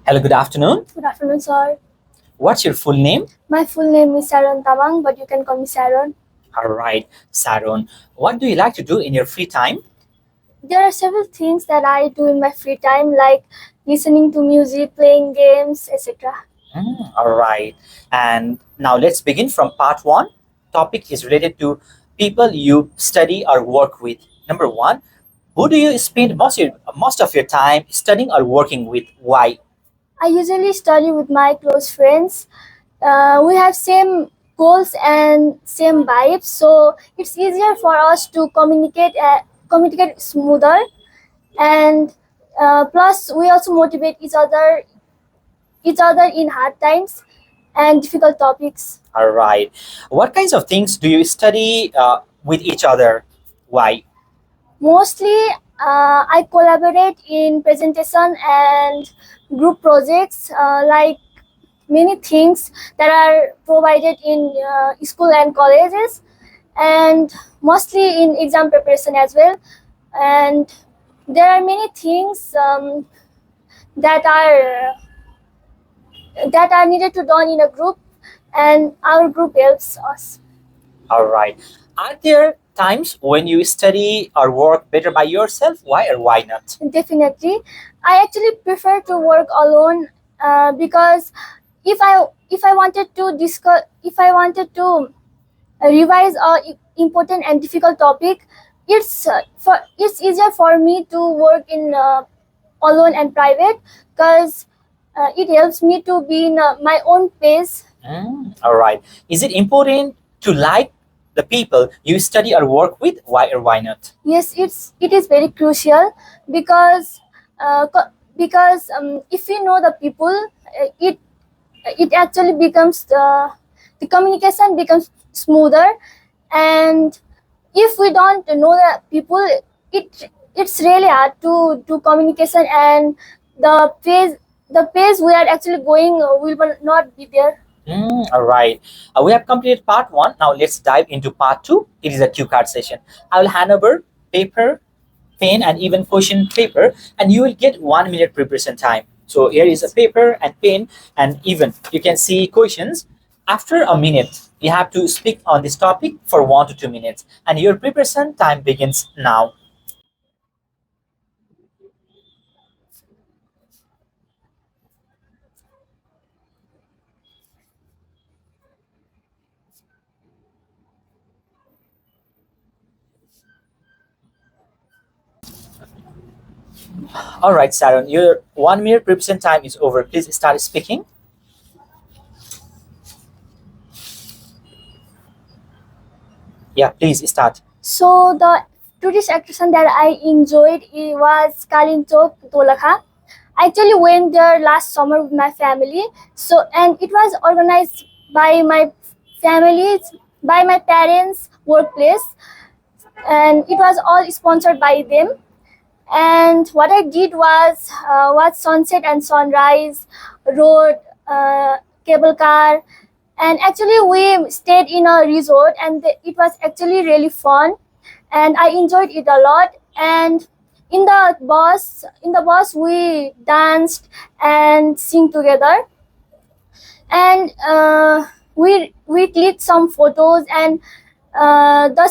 Hello, good afternoon. Good afternoon, sir. What's your full name? My full name is Sharon Tamang, but you can call me Sharon. All right, Saron. What do you like to do in your free time? There are several things that I do in my free time, like listening to music, playing games, etc. All right. And now let's begin from part one. Topic is related to people you study or work with. Number one, who do you spend most of your time studying or working with? Why? I usually study with my close friends. We have same goals and same vibes, so it's easier for us to communicate smoother, and plus we also motivate each other in hard times and difficult topics. All right. What kinds of things do you study with each other? Why? Mostly, I collaborate in presentation and group projects, like many things that are provided in school and colleges, and mostly in exam preparation as well. And there are many things that are that are needed to done in a group, and our group helps us. All right. Are there times when you study or work better by yourself? Why or why not? Definitely, I actually prefer to work alone, because if I wanted to discuss, if I wanted to revise a important and difficult topic, it's easier for me to work in alone and private, because it helps me to be in my own pace. All right. Is it important to like the people you study or work with? Why or why not? Yes, it is very crucial, because if we know the people, it actually becomes the communication becomes smoother, and if we don't know the people, it's really hard to do communication, and the pace we are actually going will not be there. All right. We have completed part one. Now let's dive into part two. It is a cue card session. I will hand over paper, pen, and even question paper, and you will get 1 minute preparation time. So here is a paper and pen, and even you can see questions. After a minute, you have to speak on this topic for 1 to 2 minutes, and your preparation time begins now. All right, Sharon, your 1 minute preparation time is over. Please start speaking. Yeah, please start. So the tourist attraction that I enjoyed was Kalinchok Dolakha. I actually went there last summer with my family. So, and it was organized by my family, by my parents' workplace, and it was all sponsored by them. And what I did was watch sunset and sunrise, rode cable car, and actually we stayed in a resort, and it was actually really fun, and I enjoyed it a lot. And in the bus we danced and sing together, and we clicked some photos, and the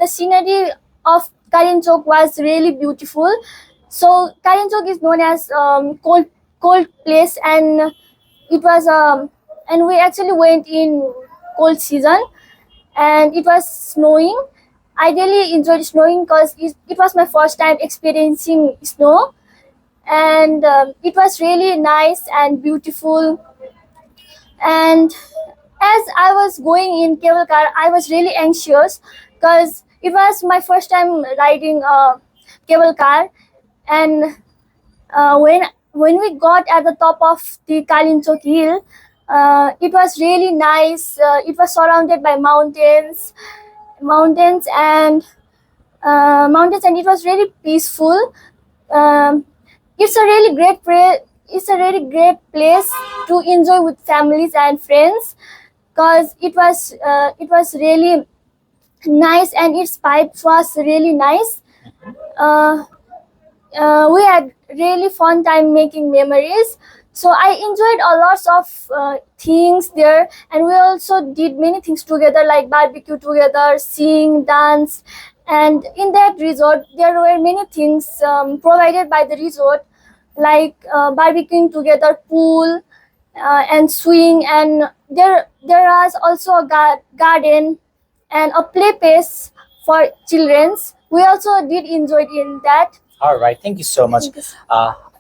scenery of Kalinchok was really beautiful. So Kalinchok is known as cold place, and it was and we actually went in cold season, and it was snowing. I really enjoyed snowing because it was my first time experiencing snow, and it was really nice and beautiful. And as I was going in cable car, I was really anxious because it was my first time riding a cable car, and when we got at the top of the Kalinchok hill, it was really nice. It was surrounded by mountains and it was really peaceful. Um, it's a really it's a really great place to enjoy with families and friends, because it was really nice, and its pipes was really nice. Uh, we had really fun time making memories. So I enjoyed a lot of things there, and we also did many things together, like barbecue together, sing, dance. And in that resort there were many things provided by the resort, like barbecuing together, pool, and swing, and there was also a garden and a play place for childrens. We also did enjoy in that. All right, thank you so much.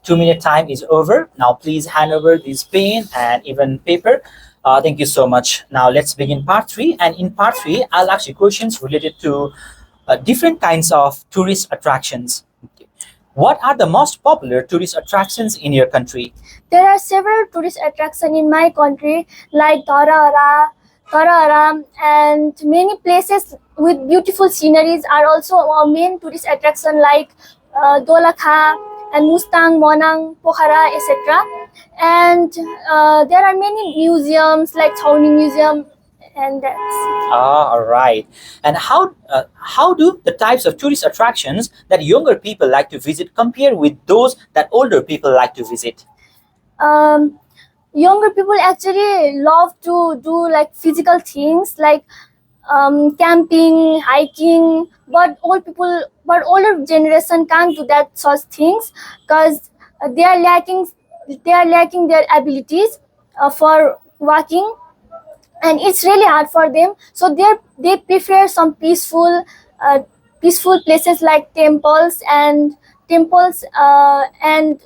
2 minute time is over. Now please hand over this pen and even paper. Thank you so much. Now let's begin part 3. And in part 3, I'll ask you questions related to different kinds of tourist attractions. Okay. What are the most popular tourist attractions in your country? There are several tourist attractions in my country, like Tarara, and many places with beautiful sceneries are also a main tourist attraction, like Dolakha and Mustang, Monang, Pokhara, etc. And there are many museums like Chhaoni Museum, and that's. All right. And how do the types of tourist attractions that younger people like to visit compare with those that older people like to visit? Younger people actually love to do like physical things, like camping, hiking, but older generation can't do that such things, because they are lacking their abilities for walking, and it's really hard for them. So they prefer some peaceful places like temples and temples and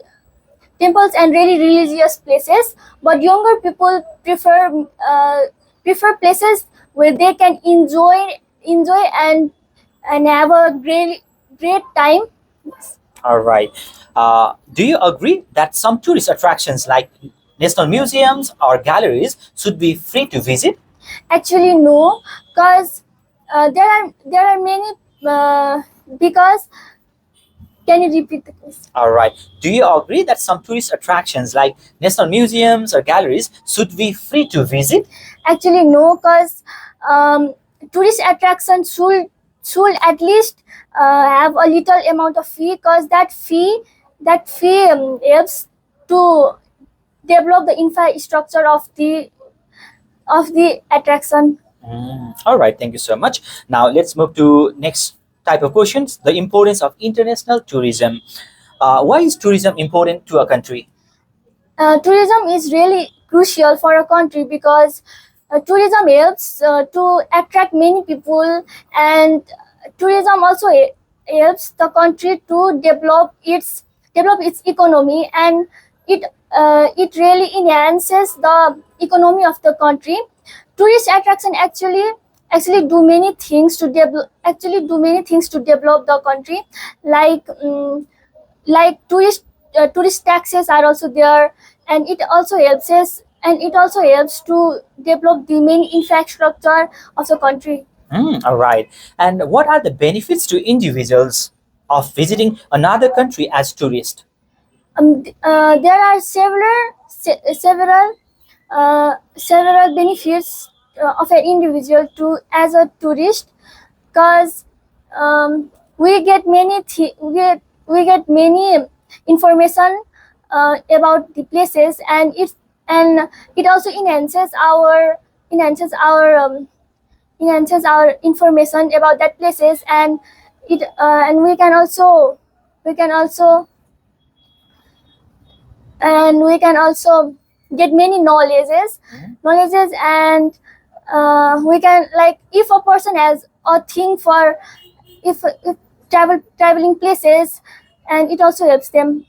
really religious places. But younger people prefer places where they can enjoy and have a great time. All right. Do you agree that some tourist attractions like national museums or galleries should be free to visit? Actually, no, because there are many because. Can you repeat the question? All right. Do you agree that some tourist attractions like national museums or galleries should be free to visit? Actually, no, because tourist attractions should at least have a little amount of fee, because that fee helps to develop the infrastructure of the attraction. All right. Thank you so much. Now let's move to next type of questions. The importance of international tourism. Why is tourism important to a country? Tourism is really crucial for a country, because tourism helps to attract many people, and tourism also helps the country to develop its economy, and it really enhances the economy of the country. Tourist attraction actually do many things to develop the country, like tourist taxes are also there, and it also helps to develop the main infrastructure of the country. All right. And what are the benefits to individuals of visiting another country as tourist? There are several benefits of an individual to as a tourist, because we get many information about the places, and it also enhances our information about that places, and it and we can also get many knowledges, and we can, like, if a person has a thing for if traveling places, and it also helps them.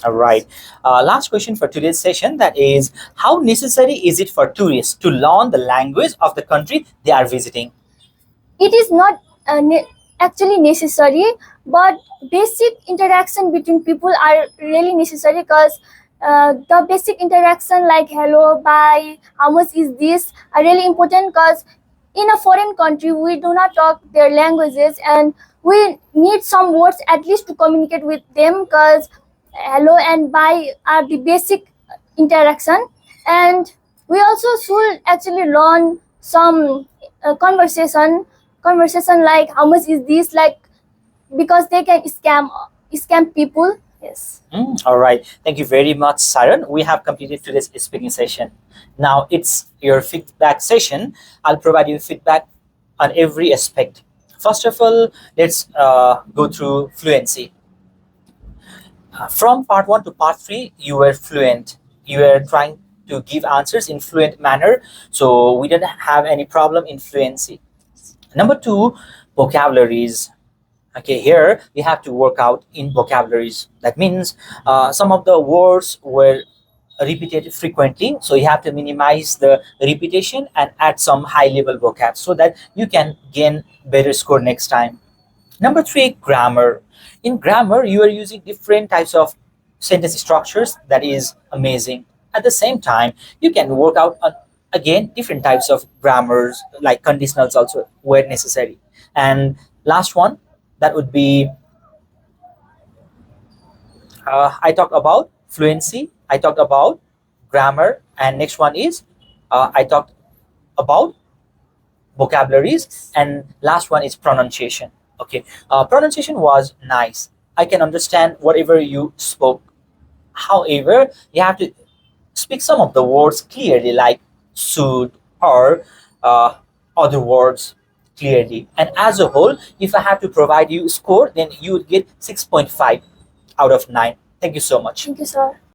All right. Last question for today's session, that is, how necessary is it for tourists to learn the language of the country they are visiting? It is not actually necessary, but basic interaction between people are really necessary, because the basic interaction like hello, bye, how much is this are really important, because in a foreign country we do not talk their languages, and we need some words at least to communicate with them, because hello and bye are the basic interaction. And we also should actually learn some conversation like how much is this, like, because they can scam people. Yes. All right. Thank you very much, Siren. We have completed today's speaking session. Now it's your feedback session. I'll provide you feedback on every aspect. First of all, let's go through fluency. From part 1 to part 3, you were fluent. You were trying to give answers in fluent manner, so we didn't have any problem in fluency. Number 2, vocabularies. Okay, here we have to work out in vocabularies. That means some of the words were repeated frequently, so you have to minimize the repetition and add some high level vocab so that you can gain better score next time. Number 3, grammar. In grammar, you are using different types of sentence structures. That is amazing. At the same time, you can work out on again different types of grammars like conditionals also where necessary. And last one, that would be I talked about fluency, I talked about grammar, and next one is I talked about vocabularies, and last one is pronunciation. Okay, pronunciation was nice. I can understand whatever you spoke. However, you have to speak some of the words clearly, like should or uh, other words clearly. And as a whole, if I have to provide you score, then you would get 6.5 out of 9. Thank you so much. Thank you, sir.